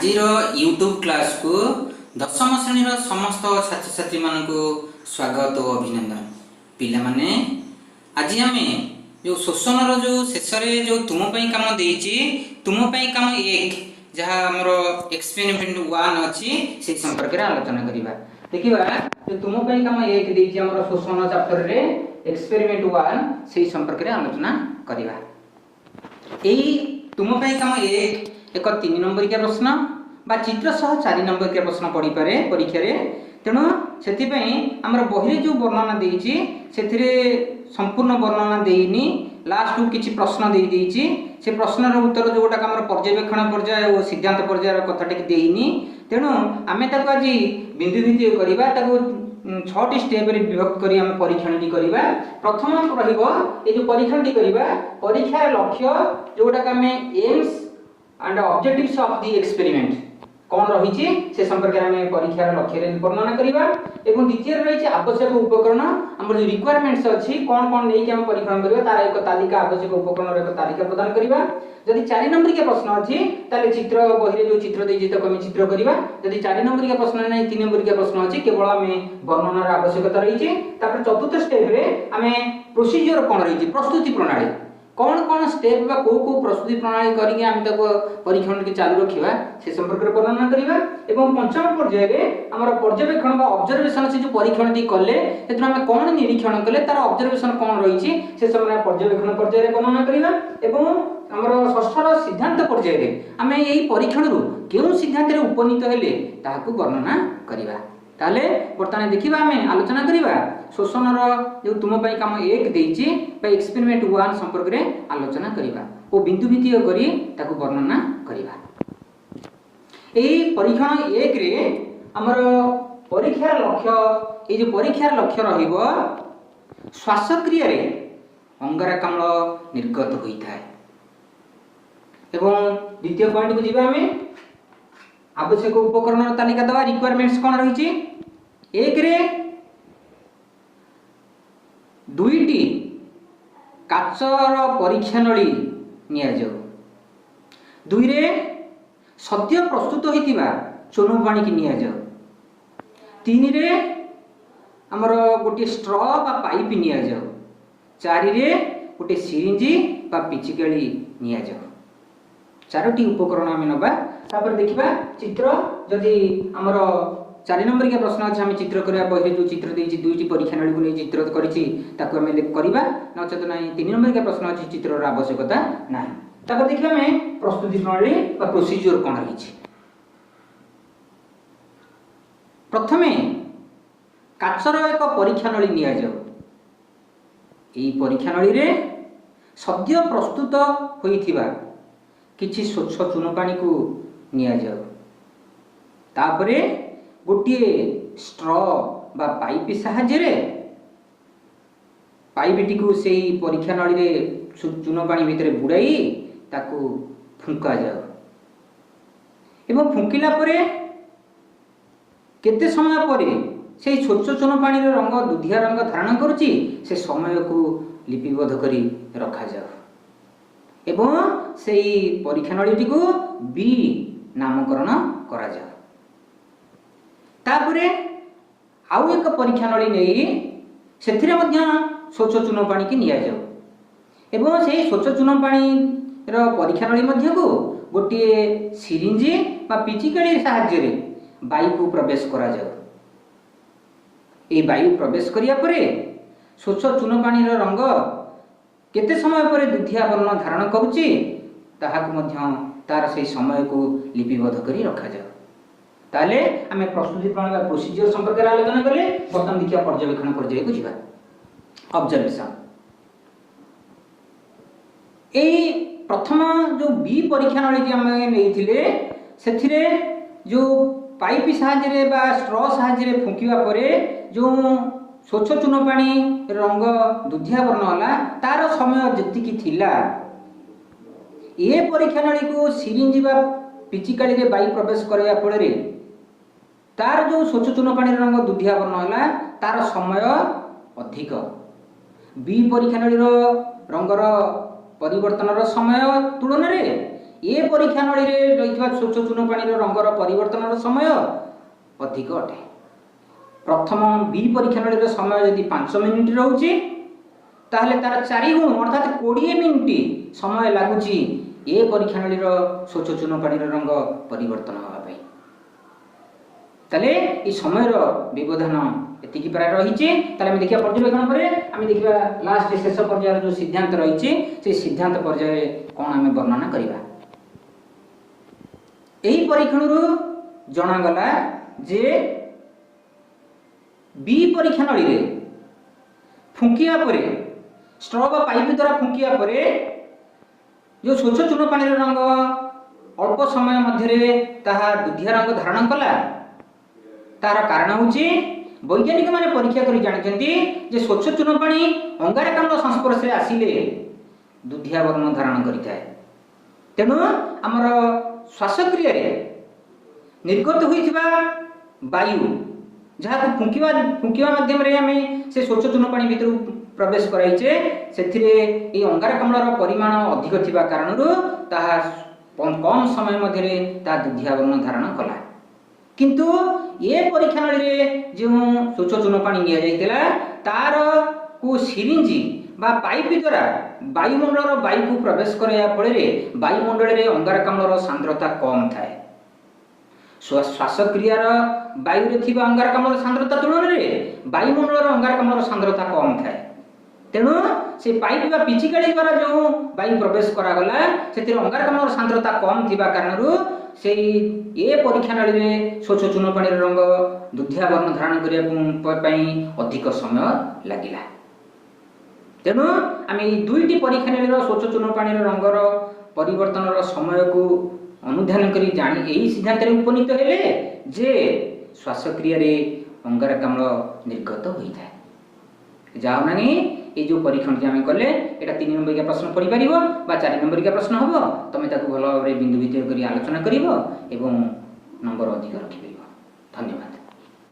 आजिर YouTube class को दशम श्रेणी समस्त छात्र छात्री मान स्वागत और अभिनंदन। पिला माने आज आम जो शोषण जो शेष जो तुमपाई काम देती तुमपाई काम एक जहाँ आमर एक्सपेरिमेंट 1 अच्छी से संपर्क में आलोचना करवा। देखा जो तुमपाई काम एक देती आमर शोषण चैप्टर रे एक्सपेरिमेंट 1 से संपर्क में आलोचना करवा। यही तुमपाई काम एक 3 नंबरिया प्रश्न बा चित्र सह 4 नंबरिया प्रश्न पड़ी पारे परीक्षा रे। तेणु से आमर बही जो वर्णना देती से संपूर्ण वर्णना देनी लास्ट को किसी प्रश्न दे देती से प्रश्नर उत्तर जोटा आम पर्यवेक्षण पर्याय और सिद्धांत पर्यायर कथाटी देनी। तेणु आम आज बिंदु बिंदु करवा 6टी स्टेप विभक्त कर परीक्षण करवा। प्रथम रही जो परीक्षण करवा परीक्षार लक्ष्य जोटा आम AIIMS and objectives of the experiment कौन रही से संपर्क में परीक्षार लक्ष्य वर्णना करवा। एवं द्वितीय रही आवश्यक उपकरण आम जो रिक्वायरमेंट्स अच्छी कौन कौन नहीं आम परीक्षण करवा तार एक तालिका आवश्यक उपकरण एक तालिका प्रदान करवा। जदि 4 नंबरिया प्रश्न अच्छी ताले चित्र बही जो चित्र देती आम चित्र करवा। जदि 4 नंबरिया प्रश्न नहीं 3 नंबरिया प्रश्न अच्छी केवल आम वर्णनार आवश्यकता रही। चतुर्थ स्टेप आम प्रोसीजर कौन रही प्रस्तुति प्रणाली कौन कौन स्टेप बा को प्रस्तुति प्रणाली करके आम परीक्षण के चालू रखा से संपर्क में वर्णना करवा। एवं पंचम पर्याय आमर पर्यवेक्षण बा ऑब्जर्वेशन से जो परीक्षण टी कले से आम कौन निरीक्षण कले तार ऑब्जर्वेशन कौन रही से समय पर्यवेक्षण पर्याय वर्णना करवा। एवं आमर षष्ठर सिद्धांत पर्याय आम यही परीक्षण क्यों सिद्धांत उपनीत हेले ताहाकू वर्णना करवा। ताले बर्तमान देखिबा आम आलोचना करवा शोषणर जो तुमपाई काम एक देची एक्सपेरिमेंट 1 संपर्क में आलोचना करवा और बिंदु भित्तिक करी ताकू वर्णना करवा। एही परीक्षण 1 रे हमर परीक्षार लक्ष्य जो परीक्षार लक्ष्य रहिबो श्वासक्रिया रे अंगारकाम्ल निर्गत होइथाय। एवं द्वितीय पॉइंट को जीवा आम आवश्यक उपकरण तालिका दवा रिक्वायरमेंट्स कौन रही। 1 रे 2टी काचर परीक्षा नली निया जाऊ। 2 रे सद्य प्रस्तुत होइतिबा चोनु पानी की निया जाऊ। 3 रे हमर गोटे स्ट्रॉ बा पाइप निया जाऊ। 4 रे गोटे सिरिंजी बा पिचिकाली निया जाऊ। 4टी उपकरण आम नबा। तापर देखिबा चित्र जदि हमर 4 नंबरिया प्रश्न अच्छे आम चित्र करवा बही जो चित्र देती 2टी परीक्षा नली को नहीं चित्र करी करवा नचेत ना 3 नंबरिया प्रश्न अच्छी चित्र आवश्यकता ना। तापर देखिए आम प्रस्तुति प्रणाली प्रोसीजर कौन रही। प्रथमे काचर एक परीक्षा नली निया जाऊ। यही परीक्षा नली रे सद्य प्रस्तुत होइथिबा किछि स्वच्छ चून पानी को निया जाऊ। तापरे गोटे स्ट्रॉ बा पाइप साहाय्य पाइपटी को से परीक्षा नली रे चून पानी भितर बुड़ाई ताकू फुंका जाऊ। एवं फुंकिला परे केते समय परे से छोट चून पानी रे रंग दुधिया रंग धारण करुची से समय को लिपिबद्ध करी रखा जाऊ। एवं से परीक्षा नलीटी को बी नामकरण करा जाऊ। तापरे आउ एक परीक्षा नली नहीं से स्वच्छ चून पानी की निया जाऊ। एवं से स्वच्छ चून पानी परीक्षा नली मध्य को गोटे सिरिंजी बा पिचिकाली साहाय्य वायु को प्रवेश करा जाऊ। ए वायु प्रवेश करिया परे स्वच्छ चून पानी रंग केते समय पर दुधिया वर्ण धारण करुची ताहाकू मध्य तार से समय को लिपिबद्ध करी रखा जाऊ। ताले आम प्रस्तुति प्रणाली प्रोसीजर संपर्क में आलोचना कले। बर्तमान देखिए पर्यवेक्षण पर्याय को जीवा ऑब्जर्वेशन। एई प्रथम जो बी परीक्षा नली आम नैथिले सेथिरे जो पाइप साहाय्य बा स्ट्रॉ साहाय्य फुंकिवा परे जो स्वच्छ चून पानी रंग दुधिया वर्ण होला तार समय जेतिकी थिला ए परीक्षा नली को सिरिंज बा पिचिकाली रे वायु प्रवेश करया फଳରେ तार जो स्वच्छ चून पानी रंग दुधिया वर्ण होला तार समय अधिक। बी परीक्षा नली रंगर परिवर्तन समय तुलन ए परीक्षा नली रे रहितबा स्वच्छ चून पानी रंगर परिवर्तन समय अधिक अटे। प्रथम बी परीक्षा नली समय यदि 5 मिनिट रोचे ताहले तार 4 गुण अर्थात 20 मिनिट समय लागुची ए परीक्षा नली स्वच्छ चून पानी रंग परिवर्तन होगा पाई। ताले ई समय व्यवधान एतिकी प्राय रही। ताले देखिया पर्यवेक्षण पर आम देखिया लास्ट शेष पर्यायर जो सिद्धांत रही से सिद्धांत पर्याय कौन आम वर्णना करवा। यही परीक्षण जनागला जे बी परीक्षा नली रे फुंकिया परे स्ट्रॉ बा पाइप द्वारा फुंकिया परे जो स्वच्छ चून पानी रंग अल्प समय मध्य ताहा दुधिया रंग धारण कला तार कारण होची वैज्ञानिक माने परीक्षा करी जानिचंती जे स्वच्छ चून पानी अंगारकाम्ल संस्पर्श रे आसिले दुधिया वर्ण धारण करिथाय। तेणु आमर श्वासक्रिया रे निर्गत होइथिबा वायु जहाँ फुंकिवा माध्यम रे आमे से स्वच्छ चून पानी भितर प्रवेश कराइचे सेथिरे ए अंगारकाम्लर परिमाण अधिक थिबा कारणरू ताहा कम समय मध्य ता दुधिया वर्ण धारण कला। किंतु ये परीक्षा नली रे जो स्वच्छ चून पानी निया जाइतिला तार को सिरिंज बा पाइप द्वारा वायुमंडल वायु को प्रवेश कराया फल वायुमंडल रे अंगारकाम्लर सांद्रता कम थाए। श्वासक्रियार वायु रे थिबा अंगारकाम्लर सांद्रता तुलन रे वायुमंडल अंगारकाम्लर सांद्रता कम थाए। तेणु से पाइप बा पिचिकाड़ी द्वारा जो वायु प्रवेश करागला से अंगारकाम्लर सांद्रता कम थिबा कारणरू से ए परीक्षा नली रे स्वच्छ चून पानी रंग दुधिया वर्ण धारण करने अधिक समय लगिला। तेणु आम दुईटी परीक्षा नली स्वच्छ चून पानी रंगर परिवर्तन समय को अनुधान करी जानी यही सिद्धांत उपनीत हेले जे श्वासक्रिया रे अंगारकाम्ल निर्गत होता है। जाओ ना ये जो परीक्षण जे आम कले एटा 3 नंबर का प्रश्न पढ़ी पारिबो बा 4 नंबर का प्रश्न हबो तमे ताकू भल भाबरे बिंदु भितर करी आलोचना करिवो एवं नंबर अधिक रखिबो। धन्यवाद।